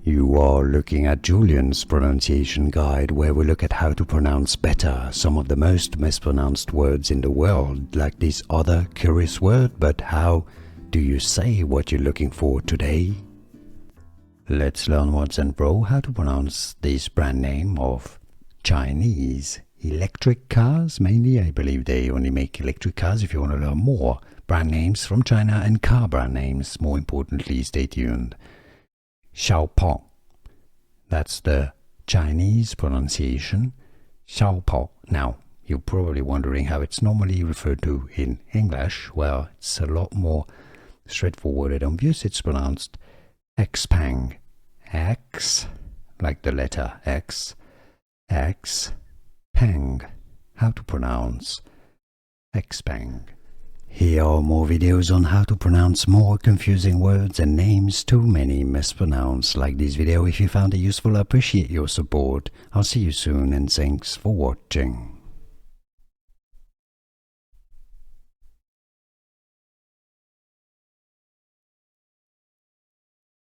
You are looking at Julian's pronunciation guide, where we look at how to pronounce better some of the most mispronounced words in the world, like this other curious word. But how do you say what you're looking for today? Let's learn once and for all how to pronounce this brand name of Chinese electric cars. Mainly, I believe they only make electric cars. If you want to learn more brand names from China and car brand names, more importantly, stay tuned. XPeng. That's the Chinese pronunciation. XPeng. Now, you're probably wondering how it's normally referred to in English. Well, it's a lot more straightforward and obvious. It's pronounced XPeng. X, like the letter X. X. Peng. How to pronounce XPeng. Here are more videos on how to pronounce more confusing words and names too many mispronounced. Like this video if you found it useful. I appreciate your support. I'll see you soon and thanks for watching.